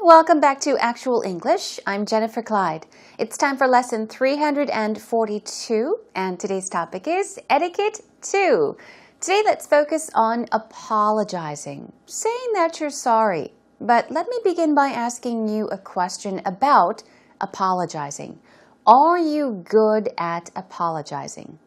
Welcome back to Actual English. I'm Jennifer Clyde. It's time for lesson 342, and today's topic is Etiquette 2. Today, let's focus on apologizing, saying that you're sorry. But let me begin by asking you a question about apologizing. Are you good at apologizing?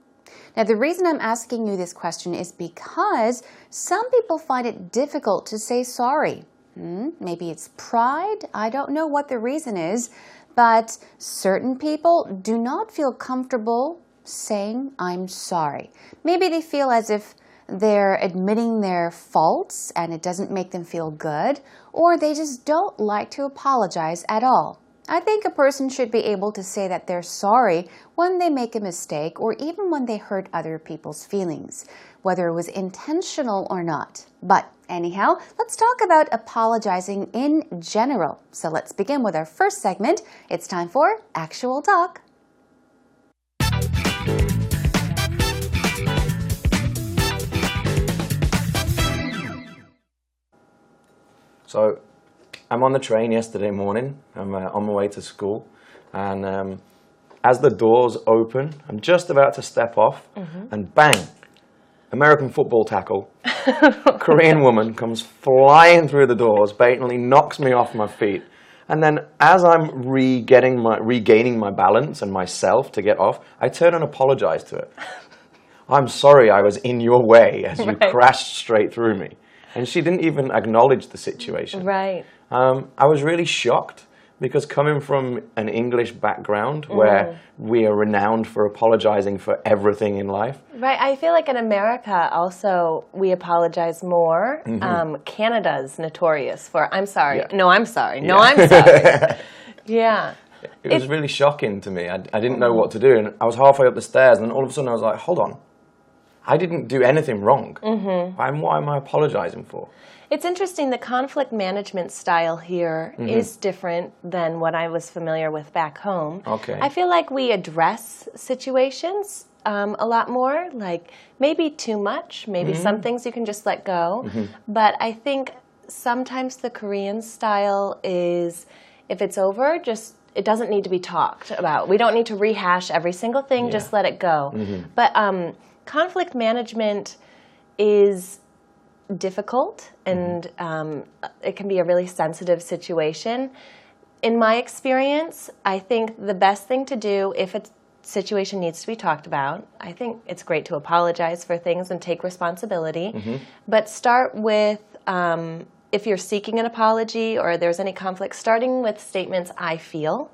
Now, the reason I'm asking you this question is because some people find it difficult to say sorry. Maybe it's pride. I don't know what the reason is, but certain people do not feel comfortable saying, I'm sorry. Maybe they feel as if they're admitting their faults and it doesn't make them feel good, or they just don't like to apologize at all. I think a person should be able to say that they're sorry when they make a mistake or even when they hurt other people's feelings, whether it was intentional or not. But anyhow, let's talk about apologizing in general. So let's begin with our first segment. It's time for Actual Talk. So, I'm on the train yesterday morning. I'm on my way to school, and as the doors open, I'm just about to step off, and bang, American football tackle. Korean woman comes flying through the doors, blatantly knocks me off my feet, and then as I'm regaining my balance and myself to get off, I turn and apologize to her. I'm sorry I was in your way as you crashed straight through me. And she didn't even acknowledge the situation. Right. I was really shocked because coming from an English background where we are renowned for apologizing for everything in life. Right. I feel like in America also we apologize more. Canada's notorious for, I'm sorry. Yeah. No, I'm sorry. No, I'm sorry. Yeah. It was really shocking to me. I didn't know what to do. And I was halfway up the stairs and then all of a sudden I was like, hold on. I didn't do anything wrong. What am I apologizing for? It's interesting. The conflict management style here is different than what I was familiar with back home. Okay. I feel like we address situations a lot more, like maybe too much, maybe some things you can just let go. But I think sometimes the Korean style is, if it's over, just it doesn't need to be talked about. We don't need to rehash every single thing, just let it go. But conflict management is difficult and it can be a really sensitive situation. In my experience, I think the best thing to do if a situation needs to be talked about, I think it's great to apologize for things and take responsibility. But start with, if you're seeking an apology or there's any conflict, starting with statements, I feel,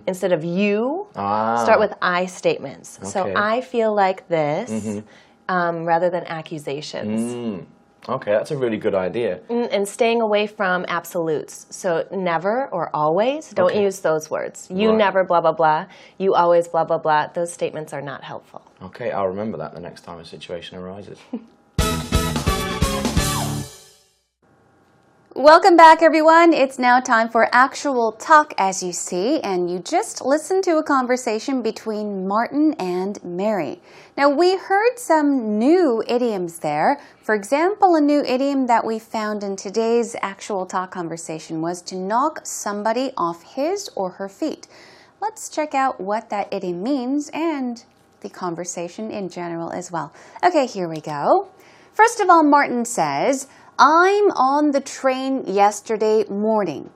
instead of you. Start with I statements. Okay. So I feel like this, rather than accusations. Okay, that's a really good idea. And staying away from absolutes. So never or always, don't use those words. You never blah, blah, blah. You always blah, blah, blah. Those statements are not helpful. Okay, I'll remember that the next time a situation arises. Welcome back, everyone. It's now time for Actual Talk, as you see, and you just listened to a conversation between Martin and Mary. Now, we heard some new idioms there. For example, a new idiom that we found in today's Actual Talk conversation was to knock somebody off his or her feet. Let's check out what that idiom means and the conversation in general as well. Okay, here we go. First of all, Martin says, I'm on the train yesterday morning.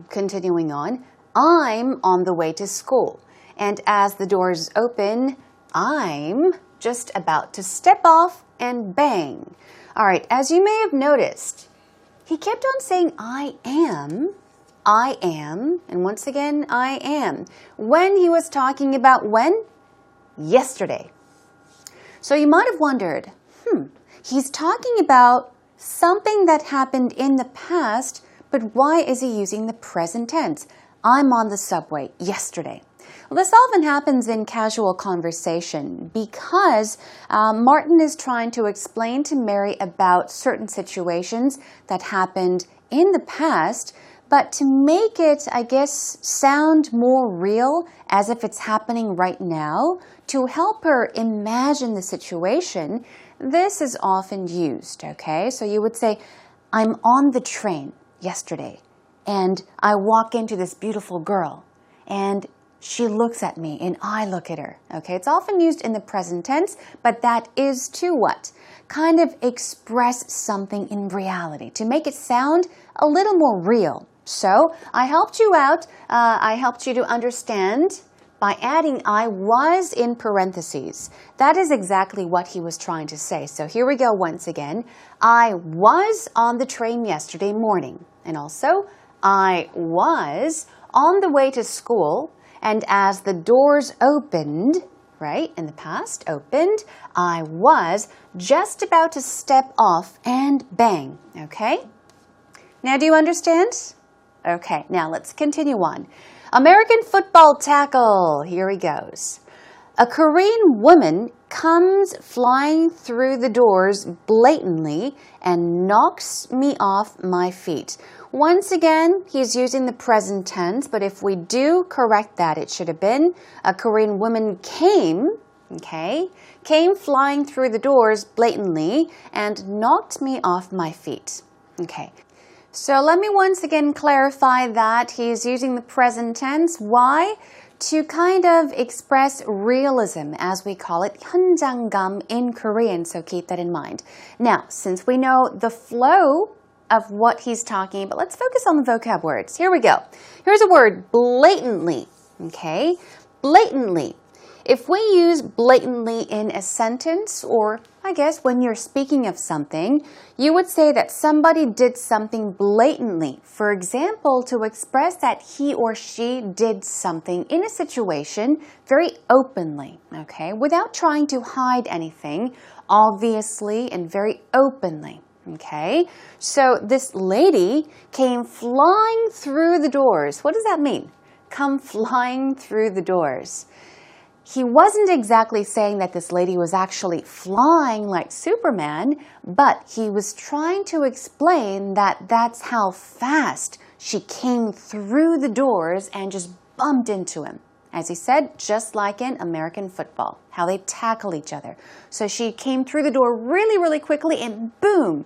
Continuing on, I'm on the way to school. And as the doors open, I'm just about to step off and bang. All right, as you may have noticed, he kept on saying I am, and once again, I am. When he was talking about when? Yesterday. So you might have wondered, he's talking about something that happened in the past, but why is he using the present tense? I'm on the subway yesterday. Well, this often happens in casual conversation because Martin is trying to explain to Mary about certain situations that happened in the past, but to make it, I guess, sound more real, as if it's happening right now, to help her imagine the situation, this is often used, okay? So you would say, I'm on the train yesterday. and I walk into this beautiful girl, and she looks at me, and I look at her. Okay, it's often used in the present tense, but that is to what? Kind of express something in reality, to make it sound a little more real. So I helped you out. I helped you to understand by adding I was in parentheses. That is exactly what he was trying to say. So here we go once again. I was on the train yesterday morning. And also, I was on the way to school. And as the doors opened, right, in the past, opened, I was just about to step off and bang, okay? Now, do you understand? Okay, now let's continue on. American football tackle, here he goes. A Korean woman comes flying through the doors blatantly and knocks me off my feet. Once again, he's using the present tense, but if we do correct that, it should have been a Korean woman came flying through the doors blatantly and knocked me off my feet. Okay. So let me once again clarify that he's using the present tense. Why? To kind of express realism, as we call it, 현장감 in Korean, so keep that in mind. Now, since we know the flow of what he's talking about, let's focus on the vocab words. Here we go. Here's a word, blatantly, okay? Blatantly. If we use blatantly in a sentence, or I guess when you're speaking of something, you would say that somebody did something blatantly. For example, to express that he or she did something in a situation very openly, okay, without trying to hide anything, obviously and very openly. Okay, so this lady came flying through the doors. What does that mean? Come flying through the doors. He wasn't exactly saying that this lady was actually flying like Superman, but he was trying to explain that that's how fast she came through the doors and just bumped into him. As he said, just like in American football, how they tackle each other. So she came through the door really, really quickly and boom,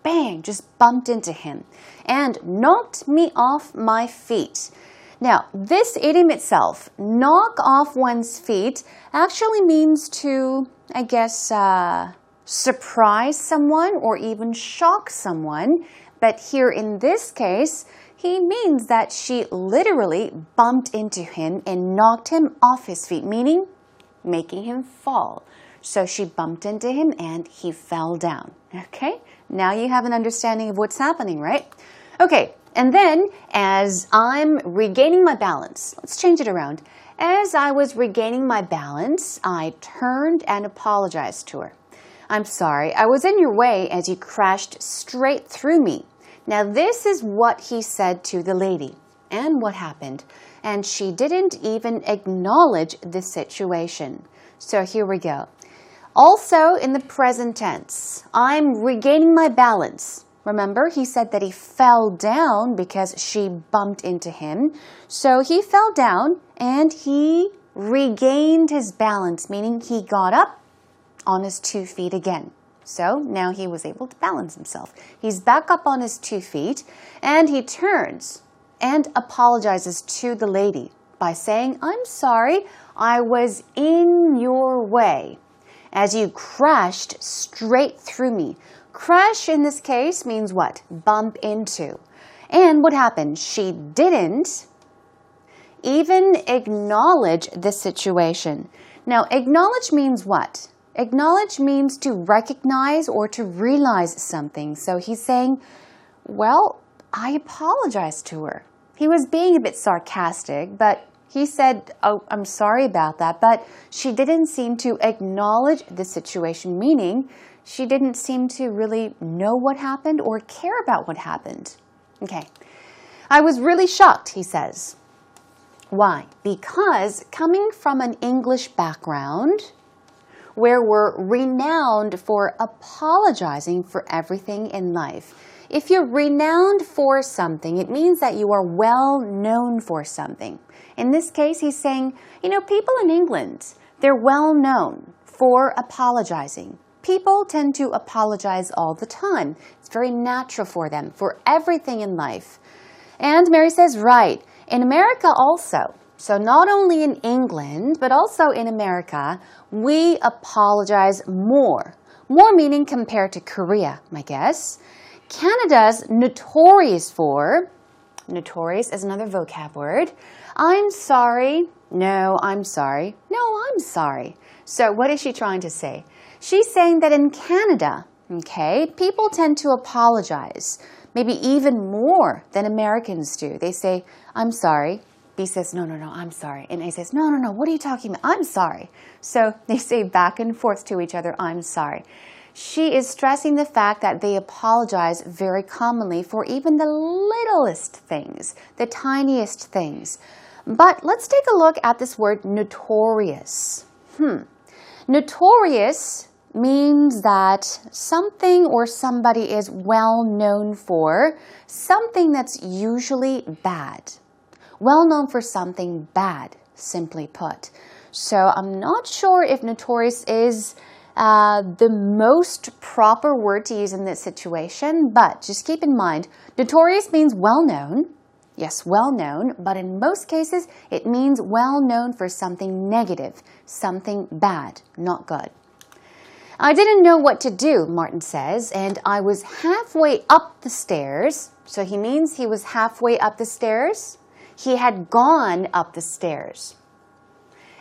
bang, just bumped into him and knocked me off my feet. Now, this idiom itself, knock off one's feet, actually means to, I guess, surprise someone or even shock someone. But here in this case, he means that she literally bumped into him and knocked him off his feet, meaning making him fall. So she bumped into him and he fell down. Okay? Now you have an understanding of what's happening, right? Okay, and then as I'm regaining my balance, let's change it around. As I was regaining my balance, I turned and apologized to her. I'm sorry, I was in your way as you crashed straight through me. Now this is what he said to the lady. And what happened? And she didn't even acknowledge the situation. So here we go. Also in the present tense, I'm regaining my balance. Remember, he said that he fell down because she bumped into him. So he fell down and he regained his balance, meaning he got up on his 2 feet again. So now he was able to balance himself. He's back up on his 2 feet and he turns and apologizes to the lady by saying, I'm sorry, I was in your way as you crashed straight through me. Crash in this case means what? Bump into. And what happened? She didn't even acknowledge the situation. Now, acknowledge means what? Acknowledge means to recognize or to realize something. So he's saying, well, I apologized to her. He was being a bit sarcastic, but he said, oh, I'm sorry about that. But she didn't seem to acknowledge the situation, meaning she didn't seem to really know what happened or care about what happened. Okay. I was really shocked, he says. Why? Because coming from an English background where we're renowned for apologizing for everything in life. If you're renowned for something, it means that you are well known for something. In this case, he's saying, people in England, they're well known for apologizing. People tend to apologize all the time. It's very natural for them, for everything in life. And Mary says, right. In America also. So not only in England, but also in America, we apologize more. More meaning compared to Korea, I guess. Canada's notorious for, notorious is another vocab word. I'm sorry. No, I'm sorry. No, I'm sorry. So what is she trying to say? She's saying that in Canada, okay, people tend to apologize, maybe even more than Americans do. They say, I'm sorry. B says, no, I'm sorry. And A says, no, what are you talking about? I'm sorry. So they say back and forth to each other, I'm sorry. She is stressing the fact that they apologize very commonly for even the littlest things, the tiniest things. But let's take a look at this word notorious. Notorious means that something or somebody is well known for something that's usually bad. Well known for something bad, simply put. So I'm not sure if notorious is the most proper word to use in this situation, but just keep in mind, notorious means well known. Yes, well known, but in most cases, it means well known for something negative, something bad, not good. I didn't know what to do, Martin says, and I was halfway up the stairs. So he means he was halfway up the stairs. He had gone up the stairs.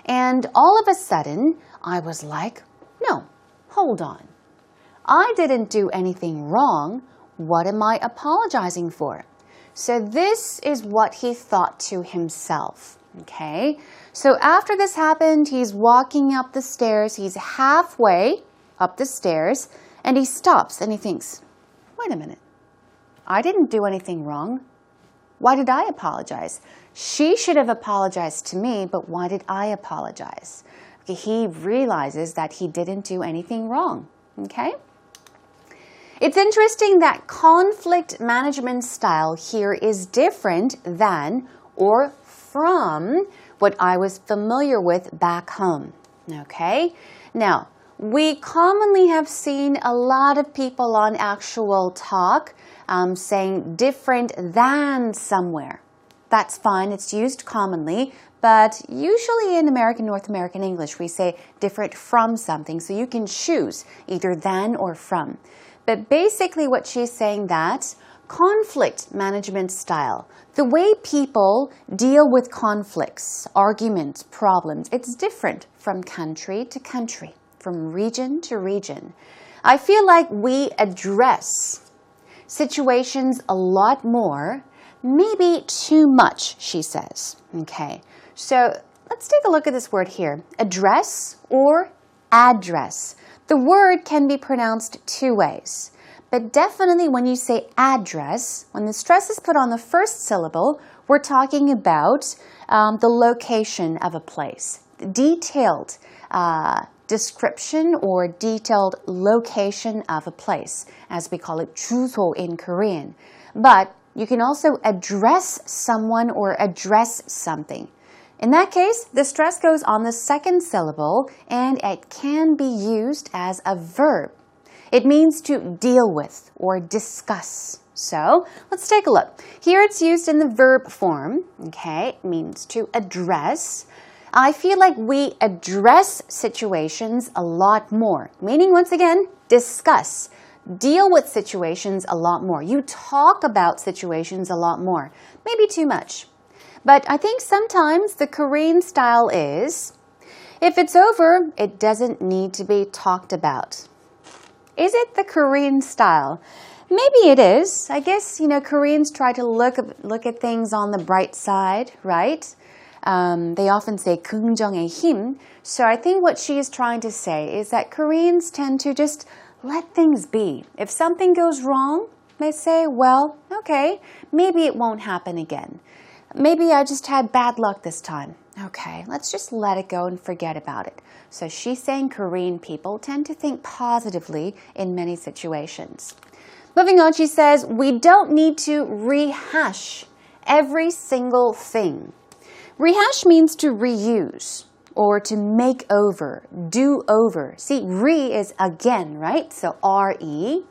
And all of a sudden, I was like, no, hold on. I didn't do anything wrong. What am I apologizing for? So this is what he thought to himself, okay? So after this happened, he's walking up the stairs. He's halfway up the stairs, and he stops and he thinks, wait a minute. I didn't do anything wrong. Why did I apologize? She should have apologized to me, but why did I apologize? Okay, he realizes that he didn't do anything wrong, okay? It's interesting that conflict management style here is different than or from what I was familiar with back home, okay? Now, we commonly have seen a lot of people on Actual Talk saying different than somewhere. That's fine, it's used commonly, but usually in North American English, we say different from something, so you can choose either than or from. But basically what she's saying that conflict management style, the way people deal with conflicts, arguments, problems, it's different from country to country, from region to region. I feel like we address situations a lot more, maybe too much, she says. Okay, so let's take a look at this word here. Address or address. The word can be pronounced two ways. But definitely when you say address, when the stress is put on the first syllable, we're talking about the location of a place. Detailed description or detailed location of a place, as we call it 주소 in Korean. But you can also address someone or address something. In that case, the stress goes on the second syllable and it can be used as a verb. It means to deal with or discuss. So let's take a look. Here it's used in the verb form. Okay, it means to address. I feel like we address situations a lot more. Meaning, once again, discuss. Deal with situations a lot more. You talk about situations a lot more. Maybe too much. But I think sometimes the Korean style is, if it's over, it doesn't need to be talked about. Is it the Korean style? Maybe it is. I guess, Koreans try to look at things on the bright side, right? They often say 긍정의 힘. So I think what she is trying to say is that Koreans tend to just let things be. If something goes wrong, they say, well, okay, maybe it won't happen again. Maybe I just had bad luck this time. Okay, let's just let it go and forget about it. So she's saying Korean people tend to think positively in many situations. Moving on, she says, we don't need to rehash every single thing. Rehash means to reuse or to make over, do over. See, re is again, right? So re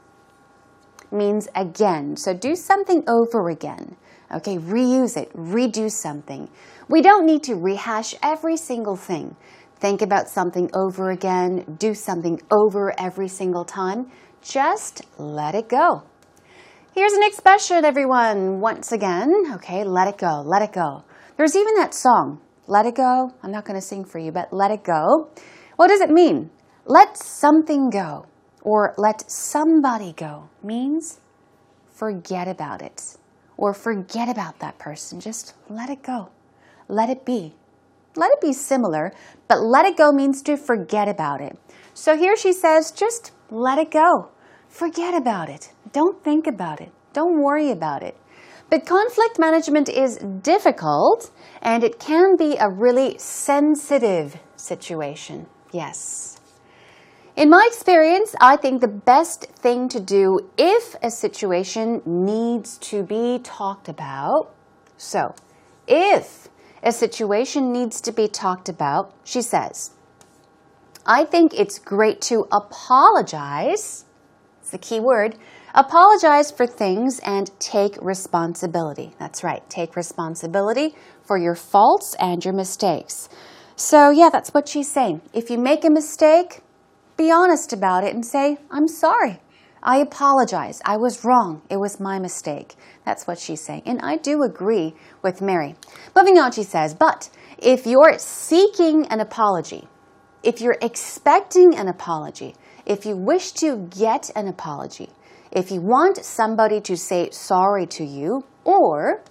means again. So do something over again. Okay, reuse it, redo something. We don't need to rehash every single thing. Think about something over again, do something over every single time. Just let it go. Here's an expression, everyone, once again. Okay, let it go, let it go. There's even that song, Let It Go. I'm not going to sing for you, but let it go. What does it mean? Let something go or let somebody go means forget about it or forget about that person. Just let it go. Let it be. Let it be similar, but let it go means to forget about it. So here she says, just let it go. Forget about it. Don't think about it. Don't worry about it. But conflict management is difficult, and it can be a really sensitive situation. Yes. In my experience, I think the best thing to do if a situation needs to be talked about. So, if a situation needs to be talked about, she says, I think it's great to apologize. It's the key word. Apologize for things and take responsibility. That's right. Take responsibility for your faults and your mistakes. So yeah, that's what she's saying. If you make a mistake, be honest about it and say, I'm sorry. I apologize. I was wrong. It was my mistake. That's what she's saying. And I do agree with Mary. Moving on, she says, but if you're seeking an apology, if you're expecting an apology, if you wish to get an apology, if you want somebody to say sorry to you, or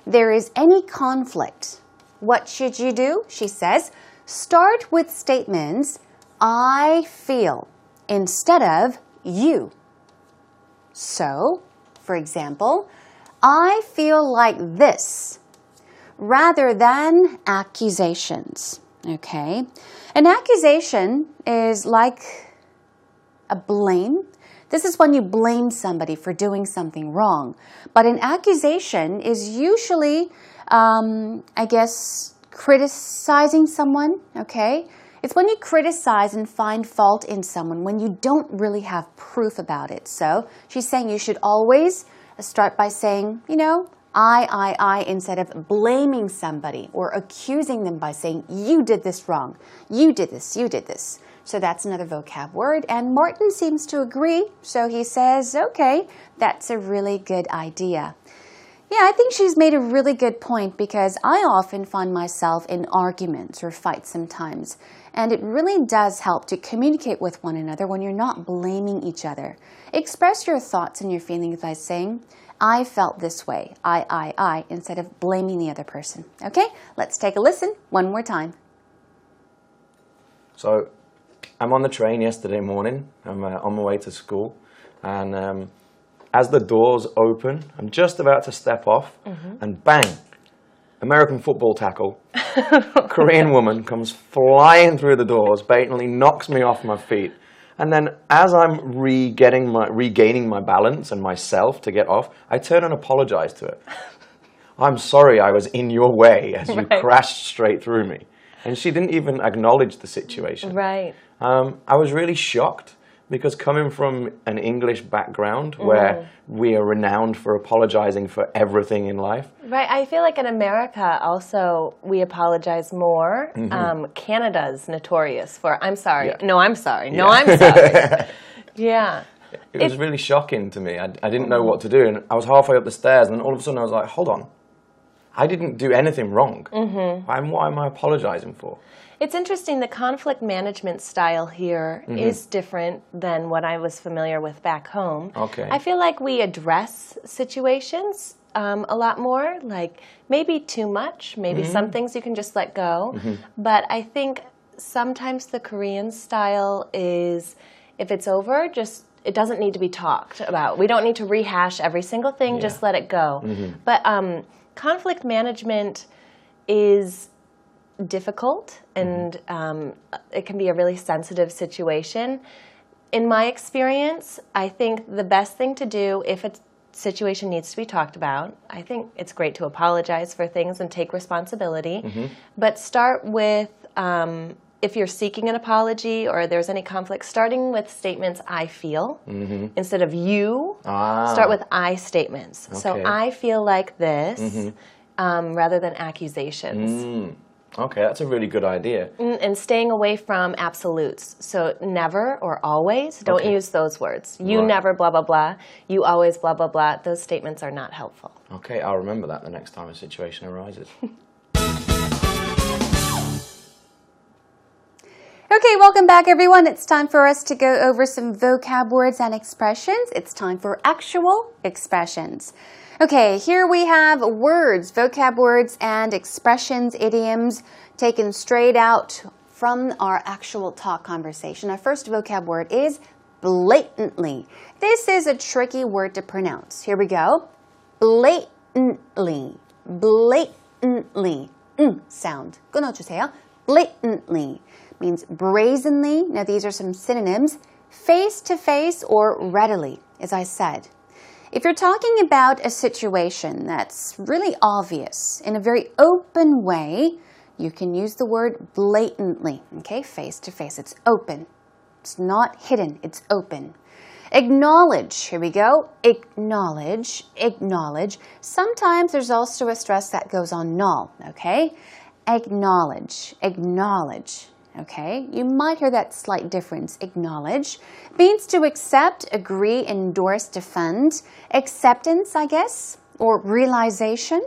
there is any conflict, what should you do? She says, start with statements, I feel, instead of you. So, for example, I feel like this, rather than accusations. Okay? An accusation is like a blame. This is when you blame somebody for doing something wrong. But an accusation is usually, criticizing someone, okay? It's when you criticize and find fault in someone when you don't really have proof about it. So she's saying you should always start by saying, I, instead of blaming somebody or accusing them by saying, you did this wrong, you did this, you did this. So that's another vocab word, and Martin seems to agree, so he says, okay, that's a really good idea. Yeah, I think she's made a really good point because I often find myself in arguments or fights sometimes, and it really does help to communicate with one another when you're not blaming each other. Express your thoughts and your feelings by saying, I felt this way, I, instead of blaming the other person. Okay, let's take a listen one more time. So, I'm on the train yesterday morning. I'm on my way to school. And as the doors open, I'm just about to step off. And bang, American football tackle. Korean woman comes flying through the doors, blatantly knocks me off my feet. And then as I'm regaining my balance and myself to get off, I turn and apologize to her. I'm sorry I was in your way as you crashed straight through me. And she didn't even acknowledge the situation. Right. I was really shocked because coming from an English background where we are renowned for apologizing for everything in life. Right. I feel like in America also we apologize more. Canada's notorious for, I'm sorry. Yeah. No, I'm sorry. No, I'm sorry. Yeah. It was really shocking to me. I didn't know what to do. And I was halfway up the stairs and then all of a sudden I was like, hold on. I didn't do anything wrong. What am I apologizing for? It's interesting. The conflict management style here is different than what I was familiar with back home. Okay. I feel like we address situations a lot more, like maybe too much, maybe some things you can just let go. But I think sometimes the Korean style is, if it's over, it doesn't need to be talked about. We don't need to rehash every single thing, just let it go. But conflict management is difficult and it can be a really sensitive situation. In my experience, I think the best thing to do if a situation needs to be talked about, I think it's great to apologize for things and take responsibility, but start with if you're seeking an apology or there's any conflict, starting with statements I feel instead of you, start with I statements. So I feel like this rather than accusations. Okay, that's a really good idea. And staying away from absolutes. So never or always, don't use those words. You never blah, blah, blah. You always blah, blah, blah. Those statements are not helpful. Okay, I'll remember that the next time a situation arises. Okay, welcome back everyone. It's time for us to go over some vocab words and expressions. It's time for actual expressions. Okay, here we have words, vocab words and expressions, idioms taken straight out from our actual talk conversation. Our first vocab word is blatantly. This is a tricky word to pronounce. Here we go. Blatantly. Blatantly. Sound. 끊어주세요. Blatantly means brazenly. Now these are some synonyms. Face to face or readily, as I said. If you're talking about a situation that's really obvious in a very open way, you can use the word blatantly. Okay, face to face. It's open. It's not hidden. It's open. Acknowledge. Here we go. Acknowledge. Acknowledge. Sometimes there's also a stress that goes on null. Okay, acknowledge. Acknowledge. Okay, you might hear that slight difference. Acknowledge means to accept, agree, endorse, defend. Acceptance, I guess, or realization.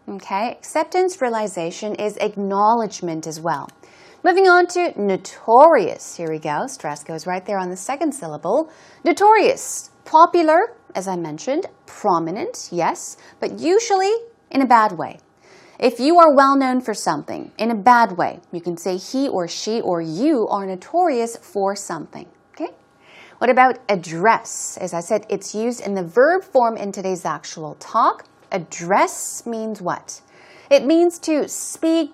Okay, acceptance, realization is acknowledgement as well. Moving on to notorious. Here we go. Stress goes right there on the second syllable. Notorious, popular, as I mentioned, prominent, yes, but usually in a bad way. If you are well known for something in a bad way, you can say he or she or you are notorious for something. Okay? What about address? As I said, it's used in the verb form in today's actual talk. Address means what? It means to, speak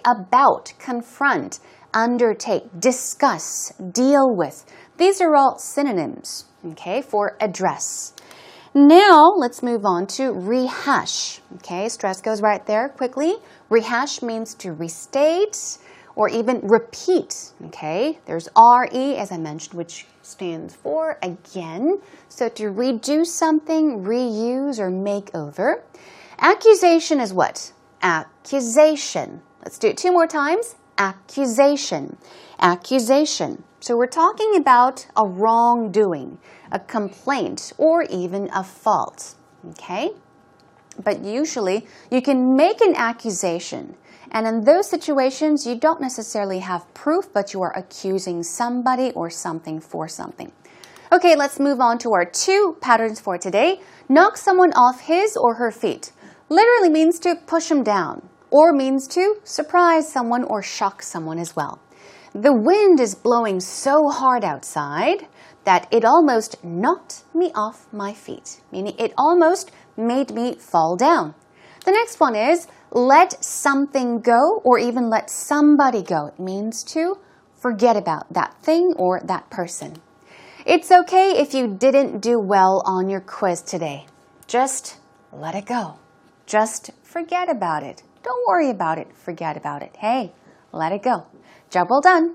about, confront, undertake, discuss, deal with. These are all synonyms, okay, for address. Now, let's move on to rehash. Okay, stress goes right there quickly. Rehash means to restate or even repeat. Okay, there's RE, as I mentioned, which stands for again. So to redo something, reuse, or make over. Accusation is what? Accusation. Let's do it two more times. Accusation. Accusation. So we're talking about a wrongdoing, a complaint, or even a fault, okay? But usually you can make an accusation, and in those situations you don't necessarily have proof, but you are accusing somebody or something for something. Okay, let's move on to our two patterns for today. Knock someone off his or her feet literally means to push him down, or means to surprise someone or shock someone as well. The wind is blowing so hard outside that it almost knocked me off my feet, meaning it almost made me fall down. The next one is let something go or even let somebody go. It means to forget about that thing or that person. It's okay if you didn't do well on your quiz today. Just let it go. Just forget about it. Don't worry about it. Forget about it. Hey, let it go. Job well done.